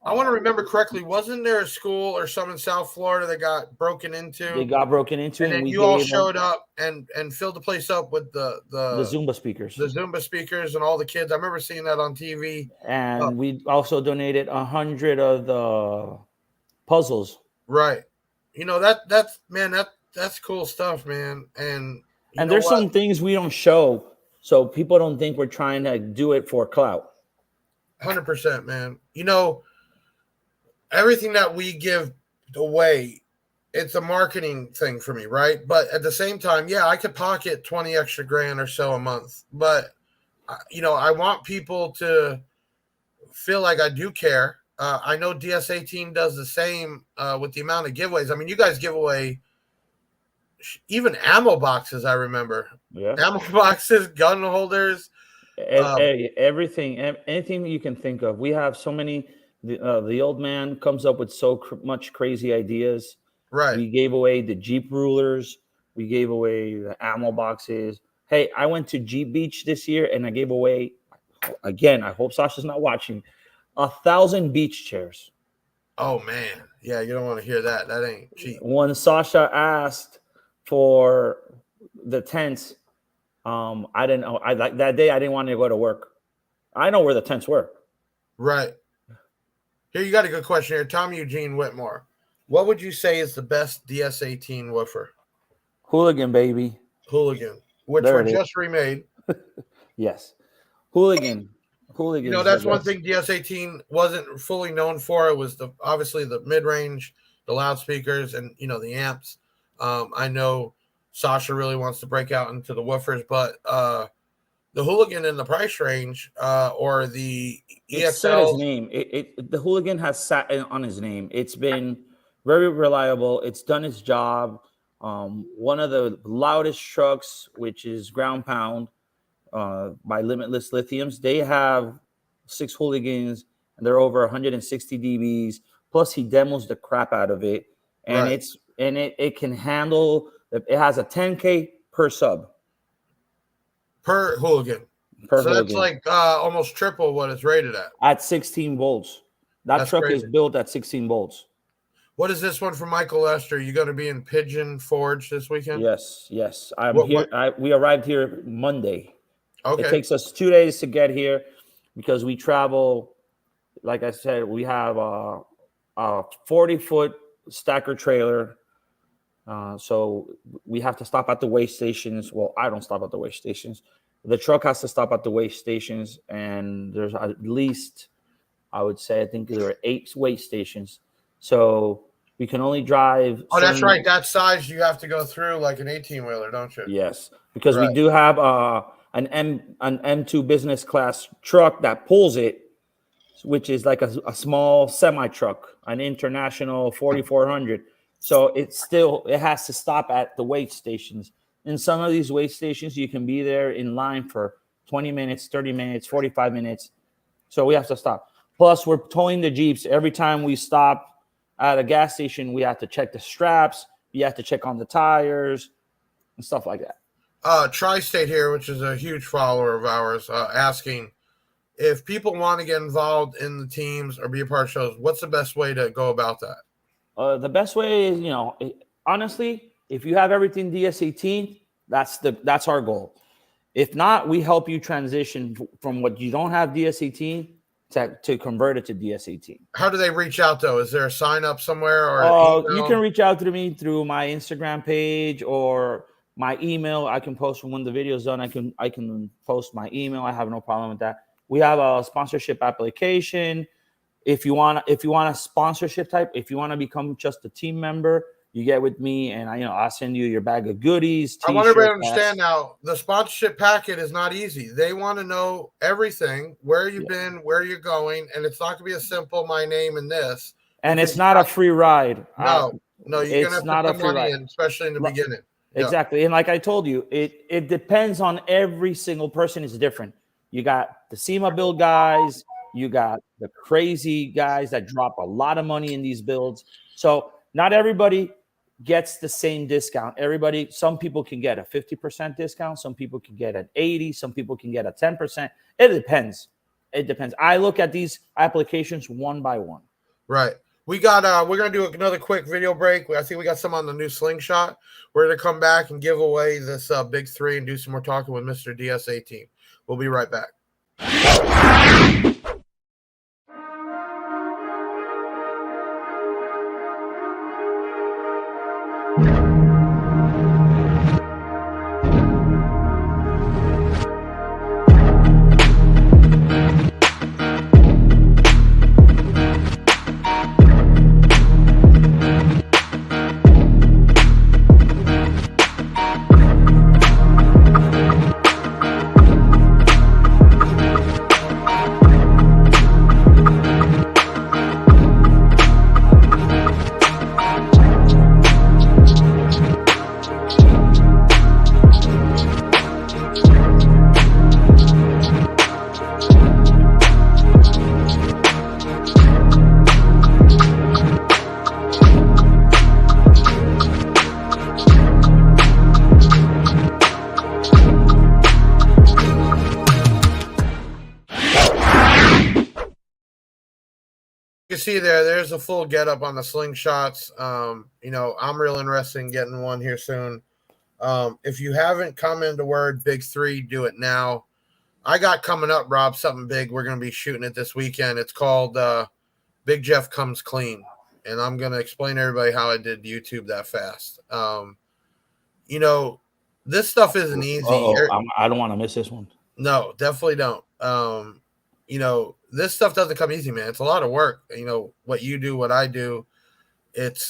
B: I want to remember correctly. Wasn't there a school or some in South Florida that got broken into?
C: They got broken into,
B: and then you all showed up and filled the place up with the
C: Zumba speakers,
B: and all the kids. I remember seeing that on TV.
C: And we also donated 100 of the puzzles.
B: Right. That's cool stuff, man. And
C: there's some things we don't show, so people don't think we're trying to do it for clout.
B: 100%, man. Everything that we give away, it's a marketing thing for me, right? But at the same time, yeah, I could pocket 20 extra grand or so a month. But, I want people to feel like I do care. I know DS18 does the same with the amount of giveaways. I mean, you guys give away even ammo boxes, I remember.
C: Yeah.
B: Ammo boxes, gun holders.
C: Everything, anything you can think of. We have so many. The old man comes up with so much crazy ideas.
B: Right.
C: We gave away the Jeep rulers. We gave away the ammo boxes. Hey, I went to Jeep Beach this year and I gave away, again, I hope Sasha's not watching, 1,000 beach chairs.
B: Oh, man. Yeah, you don't want to hear that. That ain't cheap.
C: When Sasha asked for the tents, I didn't know. That day I didn't want to go to work. I know where the tents were.
B: Right. Here, you got a good question here. Tommy Eugene Whitmore. What would you say is the best DS18 woofer?
C: Hooligan, baby.
B: Hooligan, which were just remade.
C: Yes. Hooligan.
B: That's one thing DS18 wasn't fully known for. It was obviously the mid-range, the loudspeakers, and, the amps. I know Sasha really wants to break out into the woofers, but the Hooligan in the price range or the EXL.
C: It said his name. The Hooligan has sat on his name. It's been very reliable. It's done its job. One of the loudest trucks, which is Ground Pound by Limitless Lithiums, they have 6 Hooligans and they're over 160 dBs. Plus, he demos the crap out of it, and
B: right.
C: it can handle. It has a 10K per sub.
B: Per Hooligan. That's like almost triple what it's rated at.
C: At 16 volts. That's truck crazy. Is built at 16 volts.
B: What is this one from Michael Lester? You going to be in Pigeon Forge this weekend?
C: Yes. I'm here. We arrived here Monday.
B: Okay.
C: It takes us 2 days to get here because we travel. Like I said, we have a 40-foot stacker trailer. So we have to stop at the weigh stations. Well, I don't stop at the weigh stations. The truck has to stop at the weigh stations, and there's at least, I would say, I think there are 8 weigh stations. So We can only drive.
B: Oh, that's
C: certain-
B: right. That size you have to go through like an 18-wheeler, don't you?
C: Yes, because we
B: Right.
C: do have an M2 business class truck that pulls it, which is like a small semi truck, an international 4400. So it has to stop at the weigh stations. In some of these weigh stations, you can be there in line for 20 minutes, 30 minutes, 45 minutes. So we have to stop. Plus, we're towing the Jeeps. Every time we stop at a gas station, we have to check the straps. You have to check on the tires and stuff like that.
B: Tri-State here, which is a huge follower of ours, asking if people want to get involved in the teams or be a part of shows, what's the best way to go about that?
C: The best way is, honestly, if you have everything DS18, that's our goal. If not, we help you transition from what you don't have DS18 to convert it to DS18.
B: How do they reach out though? Is there a sign up somewhere or
C: you can reach out to me through my Instagram page or my email. I can post when the video's done. I can post my email. I have no problem with that. We have a sponsorship application. If you want a sponsorship type, if you want to become just a team member, you get with me, and I'll send you your bag of goodies.
B: I want everybody to understand now, the sponsorship packet is not easy. They want to know everything, where you've been, where you're going, and it's not going to be a simple my name and this.
C: And it's not a free ride.
B: No, you're going to have to put money in, especially in the beginning.
C: Exactly. Yeah. And like I told you, it depends on every single person is different. You got the SEMA build guys, you got the crazy guys that drop a lot of money in these builds. So not everybody gets the same discount. Some people can get a 50% discount. Some people can get an 80. Some people can get a 10%. It depends. I look at these applications one by one.
B: Right. We're going to do another quick video break. I think we got some on the new Slingshot. We're going to come back and give away this big 3 and do some more talking with Mr. DS18. We'll be right back. You see there's a full getup on the Slingshots. I'm real interested in getting one here soon. If you haven't commented the word Big 3, do it now. I got coming up, Rob, something big. We're going to be shooting it this weekend. It's called Big Jeff Comes Clean. And I'm going to explain to everybody how I did YouTube that fast. This stuff isn't easy.
C: I don't want to miss this one.
B: No, definitely don't. This stuff doesn't come easy, man. It's a lot of work. What you do, what I do. It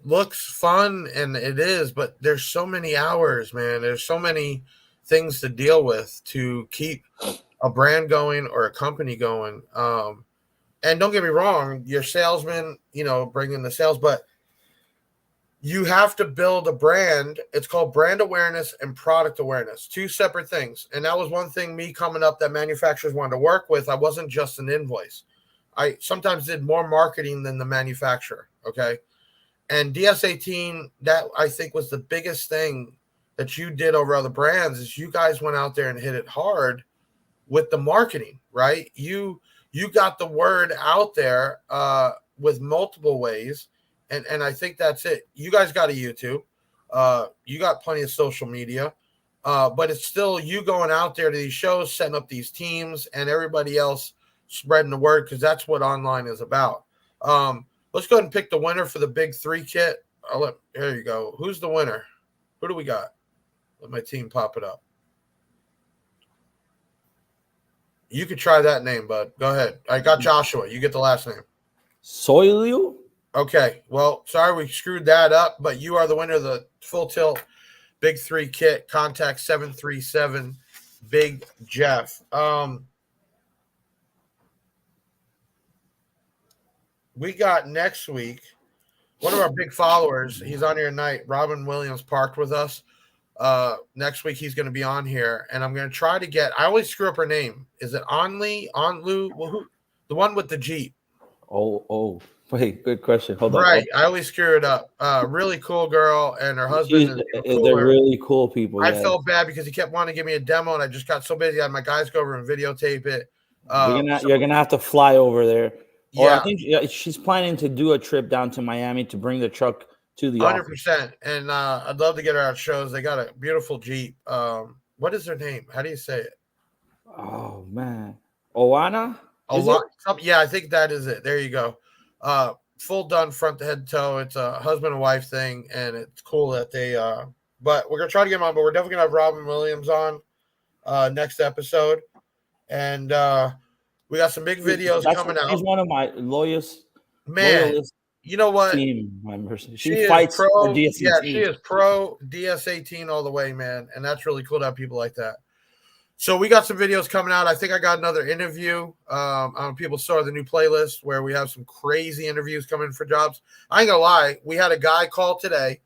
B: looks fun, and it is, but there's so many hours, man. There's so many things to deal with to keep a brand going or a company going. And don't get me wrong, your salesman, bringing the sales, but you have to build a brand. It's called brand awareness and product awareness, 2 separate things. And that was one thing me coming up that manufacturers wanted to work with. I wasn't just an invoice. I sometimes did more marketing than the manufacturer. Okay. And DS18, that I think was the biggest thing that you did over other brands is you guys went out there and hit it hard with the marketing, right? You got the word out there with multiple ways. And I think that's it. You guys got a YouTube. You got plenty of social media. But it's still you going out there to these shows, setting up these teams, and everybody else spreading the word, because that's what online is about. Let's go ahead and pick the winner for the Big 3 kit. There you go. Who's the winner? Who do we got? Let my team pop it up. You could try that name, bud. Go ahead. I got Joshua. You get the last name.
C: Soiliu?
B: Okay. Well, sorry we screwed that up, but you are the winner of the Full Tilt Big 3 kit. Contact 737 Big Jeff. We got next week one of our big followers. He's on here tonight. Robin Williams parked with us. Next week he's going to be on here, and I'm going to try to get. I always screw up her name. Is it Onlu? Well, who? The one with the Jeep.
C: Oh, wait, good question. Hold on.
B: Right, I always screw it up. Really cool girl, and her husband is
C: they're really cool people.
B: I felt bad because he kept wanting to give me a demo, and I just got so busy. I had my guys go over and videotape it.
C: You're gonna have to fly over there. Or
B: Yeah.
C: I think she's planning to do a trip down to Miami to bring the truck to the
B: 100%. And I'd love to get her out shows. They got a beautiful Jeep. What is her name? How do you say it?
C: Oh man, Oana.
B: Yeah, I think that is it. There you go. Full done front to head to toe. It's a husband and wife thing, and it's cool that they. But we're gonna try to get them on. But we're definitely gonna have Robin Williams on next episode, and we got some big videos coming out.
C: She's one of my loyalist
B: you know what?
C: Team members.
B: She
C: fights
B: pro,
C: for DS18.
B: Yeah, she is pro DS18 all the way, man. And that's really cool to have people like that. So we got some videos coming out. I think I got another interview. People saw the new playlist where we have some crazy interviews coming for jobs. I ain't gonna lie, we had a guy call today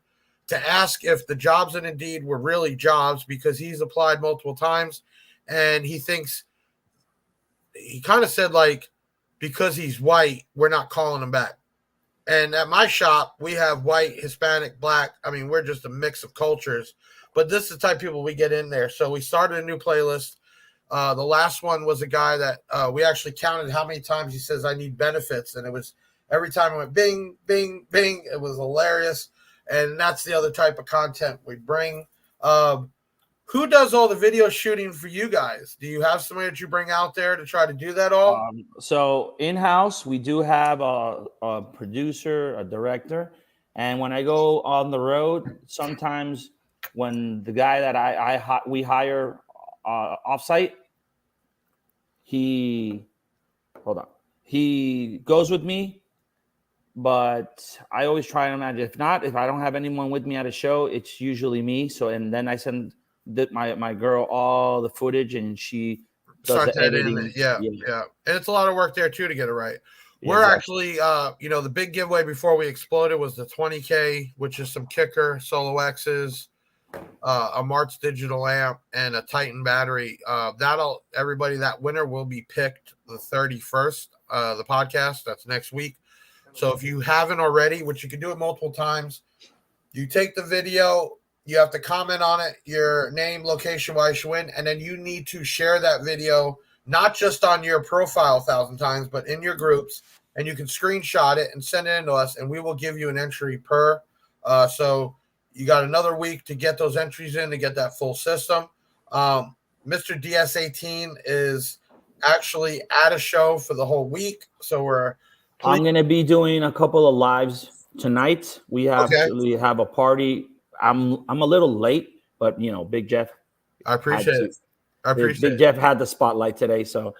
B: to ask if the jobs in Indeed were really jobs because he's applied multiple times, and he thinks he kind of said like because he's white, we're not calling him back. And at my shop, we have white, Hispanic, black. I mean, we're just a mix of cultures. But this is the type of people we get in there. So we started a new playlist. The last one was a guy that we actually counted how many times he says, I need benefits. And it was every time it went bing, bing, bing. It was hilarious. And that's the other type of content we bring. Who does all the video shooting for you guys? Do you have somebody that you bring out there to try to do that all?
C: So in-house, we do have a producer, a director. And when I go on the road, sometimes when the guy that we hire offsite, he goes with me, but I always try to imagine. If I don't have anyone with me at a show, it's usually me. So, and then I send my girl all the footage, and she does the editing.
B: Yeah. And it's a lot of work there too to get it right. We're actually, the big giveaway before we exploded was the 20K, which is some kicker, Solo X's, a Martz digital amp, and a Titan battery. That winner will be picked the 31st, the podcast. That's next week. So if you haven't already, which you can do it multiple times, you take the video, you have to comment on it, your name, location, why you should win, and then you need to share that video, not just on your profile 1,000 times, but in your groups, and you can screenshot it and send it in to us, and we will give you an entry per. So you got another week to get those entries in to get that full system. Mr. DS18 is actually at a show for the whole week, so
C: I'm going to be doing a couple of lives tonight. We have a party. I'm a little late, but Big Jeff.
B: I appreciate it.
C: Big Jeff had the spotlight today, so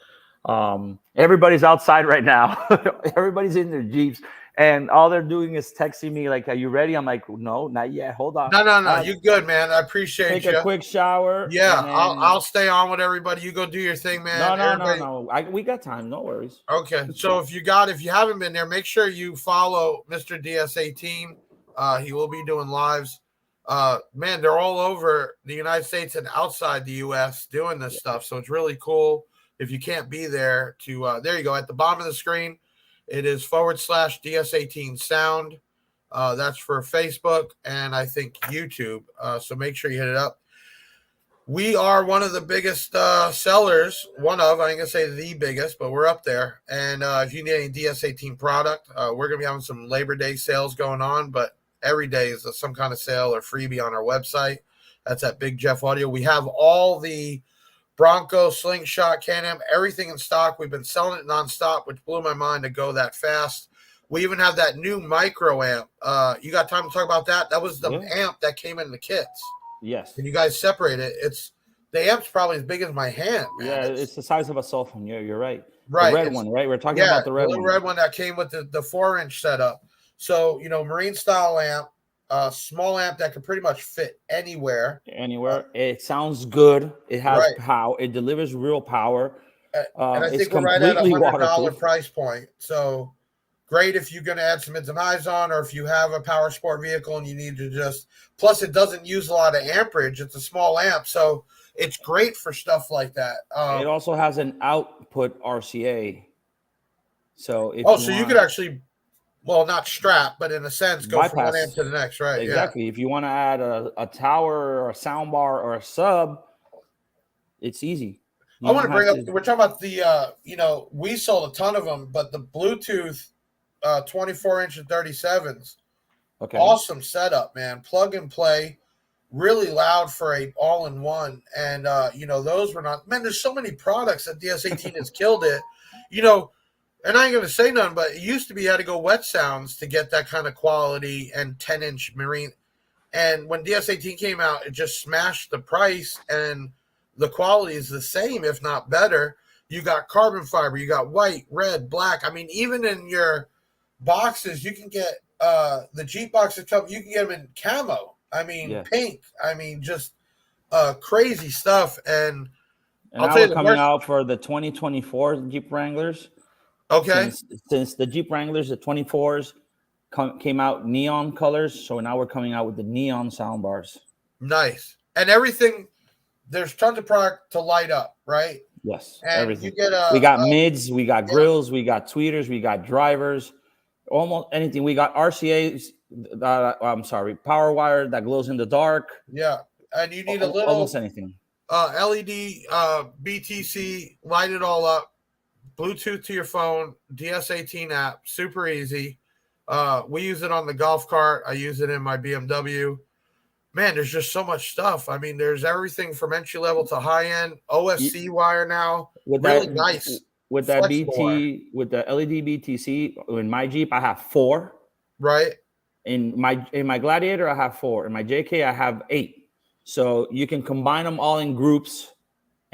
C: everybody's outside right now. Everybody's in their Jeeps, and all they're doing is texting me like, "Are you ready?" I'm like, "No, not yet. Hold on."
B: No. You good, man? I appreciate you.
C: Take a quick shower.
B: Yeah, I'll stay on with everybody. You go do your thing, man.
C: No. We got time. No worries.
B: Okay, so if you haven't been there, make sure you follow Mr. DS18. He will be doing lives. Man, they're all over the United States and outside the U.S. doing this stuff. So it's really cool. If you can't be there, there you go. At the bottom of the screen, it is /DS18 sound. That's for Facebook and I think YouTube. So make sure you hit it up. We are one of the biggest sellers. I ain't gonna say the biggest, but we're up there. And if you need any DS18 product, we're gonna be having some Labor Day sales going on, but every day is some kind of sale or freebie on our website. That's at Big Jeff Audio. We have all the Bronco, Slingshot, Can-Am, everything in stock. We've been selling it nonstop, which blew my mind to go that fast. We even have that new micro amp. You got time to talk about that? That was the amp that came in the kits.
C: Yes.
B: And you guys separate it. The amp's probably as big as my hand, man.
C: Yeah, it's the size of a cell phone. You're right.
B: Right.
C: The red one, right? We're talking about the red one.
B: The red one that came with the 4-inch setup. So, marine style amp, small amp that can pretty much fit anywhere.
C: It sounds good. It has
B: Right.
C: power. It delivers real power.
B: And I
C: It's
B: think we're right at
C: completely
B: $100
C: waterproof.
B: price point. So great if you're going to add some mids and highs on, or if you have a power sport vehicle and you need to plus it doesn't use a lot of amperage. It's a small amp. So it's great for stuff like that.
C: It also has an output RCA. So if
B: you could actually, well, not strap, but in a sense, go from one amp to the next, right?
C: Exactly.
B: Yeah.
C: If you want to add a tower or a sound bar or a sub, it's easy.
B: I want to bring up, we're talking about the, we sold a ton of them, but the Bluetooth 24-inch and 37s,
C: okay.
B: Awesome setup, man. Plug and play, really loud for a all-in-one. And, those were not, man, there's so many products that DS18 has killed it. And I ain't going to say none, but it used to be you had to go Wet Sounds to get that kind of quality and 10-inch marine. And when DS18 came out, it just smashed the price, and the quality is the same, if not better. You got carbon fiber, you got white, red, black. I mean, even in your boxes, you can get the Jeep boxes you can get them in camo. I mean, pink. I mean, just crazy stuff. And
C: I'll tell you, coming out for the 2024 Jeep Wranglers.
B: Okay.
C: Since the Jeep Wranglers, the 24s came out neon colors, so now we're coming out with the neon sound bars.
B: Nice. And everything, there's tons of product to light up, right?
C: Yes,
B: and
C: everything.
B: You get
C: we got mids, we got grills, we got tweeters, we got drivers, almost anything. We got RCAs, power wire that glows in the dark.
B: Yeah, and you need a little
C: almost anything.
B: LED, BTC, light it all up. Bluetooth to your phone, DS18 app, super easy. We use it on the golf cart. I use it in my BMW. Man, there's just so much stuff. I mean, there's everything from entry level to high end. OFC wire now,
C: with
B: really
C: that,
B: nice.
C: With that BT, with the LED BTC in my Jeep, I have 4.
B: Right.
C: In my Gladiator, I have 4. In my JK, I have 8. So you can combine them all in groups,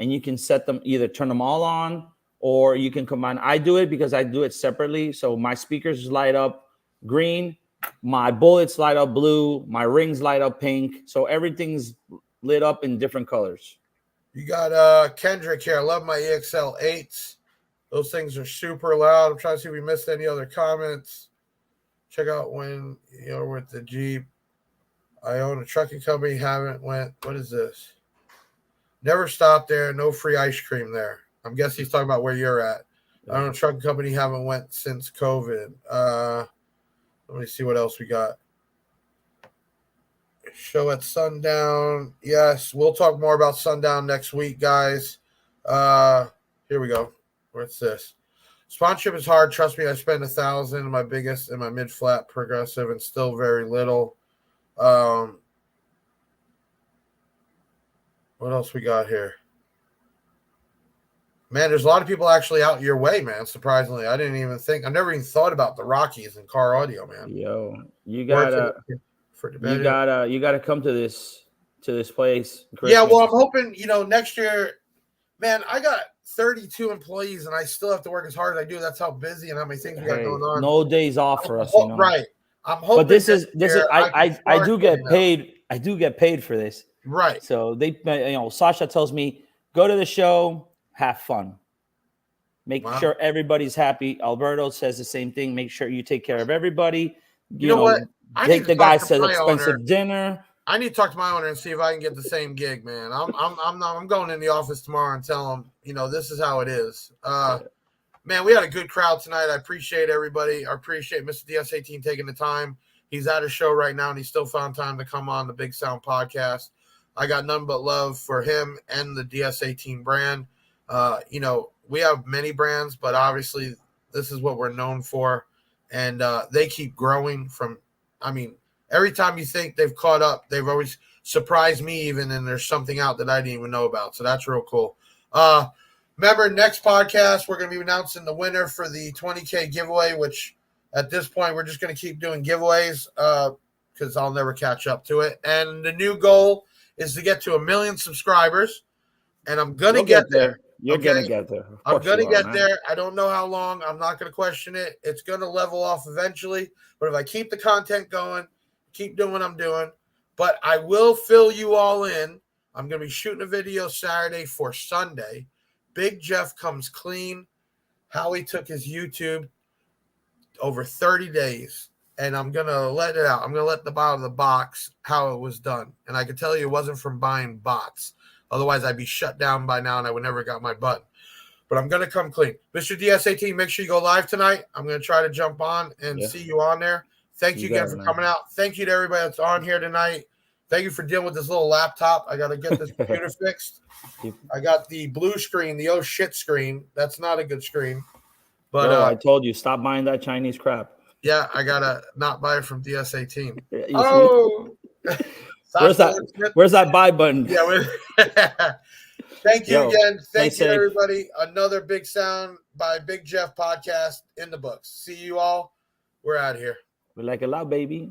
C: and you can set them, either turn them all on, or you can combine. I do it because I do it separately. So my speakers light up green, my bullets light up blue, my rings light up pink. So everything's lit up in different colors.
B: You got Kendrick here. I love my EXL 8s. Those things are super loud. I'm trying to see if we missed any other comments. Check out when you're with the Jeep. I own a trucking company. Haven't went. What is this? Never stopped there. No free ice cream there. I'm guessing he's talking about where you're at. I own a trucking company. Haven't went since COVID. Let me see what else we got. Show at Sundown. Yes, we'll talk more about Sundown next week, guys. Here we go. What's this? Sponsorship is hard. Trust me, I spend $1,000 in my biggest and my mid-flat progressive and still very little. What else we got here? Man, there's a lot of people actually out your way, man. Surprisingly, I never even thought about the Rockies and car audio, man.
C: Yo, you gotta come to this place. Christmas.
B: Yeah, well, I'm hoping next year. Man, I got 32 employees, and I still have to work as hard as I do. That's how busy and how many things we got going on.
C: No days off for us,
B: right? I'm hoping.
C: But this is. I do get paid. I do get paid for this.
B: Right.
C: So Sasha tells me, go to the show. Have fun. Make sure everybody's happy. Alberto says the same thing. Make sure you take care of everybody. You know what? Take the guys to the expensive dinner.
B: I need to talk to my owner and see if I can get the same gig, man. I'm going in the office tomorrow and tell him, this is how it is. Man, we had a good crowd tonight. I appreciate everybody. I appreciate Mr. DS18 taking the time. He's at a show right now, and he still found time to come on the Big Sound podcast. I got none but love for him and the DS18 brand. We have many brands, but obviously this is what we're known for. And they keep growing every time you think they've caught up, they've always surprised me even, and there's something out that I didn't even know about. So that's real cool. Remember, next podcast, we're going to be announcing the winner for the 20K giveaway, which at this point, we're just going to keep doing giveaways because I'll never catch up to it. And the new goal is to get to 1 million subscribers. And I'm going to get there.
C: You're
B: Okay?
C: gonna get there. Of
B: I'm
C: course
B: gonna
C: you are,
B: get
C: man.
B: there. I don't know how long. I'm not gonna question it. It's gonna level off eventually. But if I keep the content going, keep doing what I'm doing, but I will fill you all in. I'm gonna be shooting a video Saturday for Sunday. Big Jeff comes clean. How he took his YouTube over 30 days, and I'm gonna let it out. I'm gonna let the out of the box how it was done, and I can tell you it wasn't from buying bots. Otherwise, I'd be shut down by now, and I would never got my button. But I'm going to come clean. Mr. DS18, make sure you go live tonight. I'm going to try to jump on and see you on there. Thank you again for coming out. Thank you to everybody that's on here tonight. Thank you for dealing with this little laptop. I got to get this computer fixed. I got the blue screen, the oh shit screen. That's not a good screen. But
C: I told you, stop buying that Chinese crap.
B: Yeah, I got to not buy it from DS18.
C: Where's that buy button?
B: Yeah. Thank you again. Thank you, everybody. Another Big Sound by Big Jeff podcast in the books. See you all. We're out of here.
C: We like it loud, baby.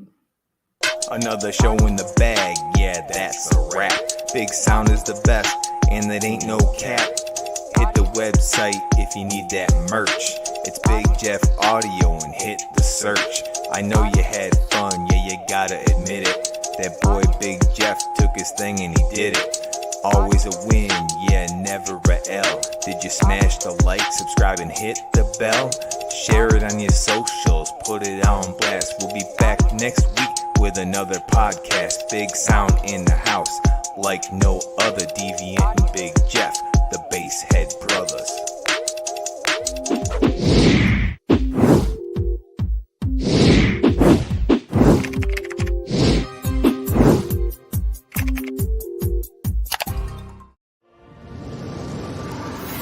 E: Another show in the bag. Yeah, that's a wrap. Big Sound is the best, and it ain't no cap. Hit the website if you need that merch. It's Big Jeff Audio and hit the search. I know you had fun. Yeah, you gotta admit it. That boy Big Jeff took his thing and he did it. Always a win, yeah, never a L. Did you smash the like, subscribe, and hit the bell? Share it on your socials, put it on blast. We'll be back next week with another podcast. Big Sound in the house, like no other deviant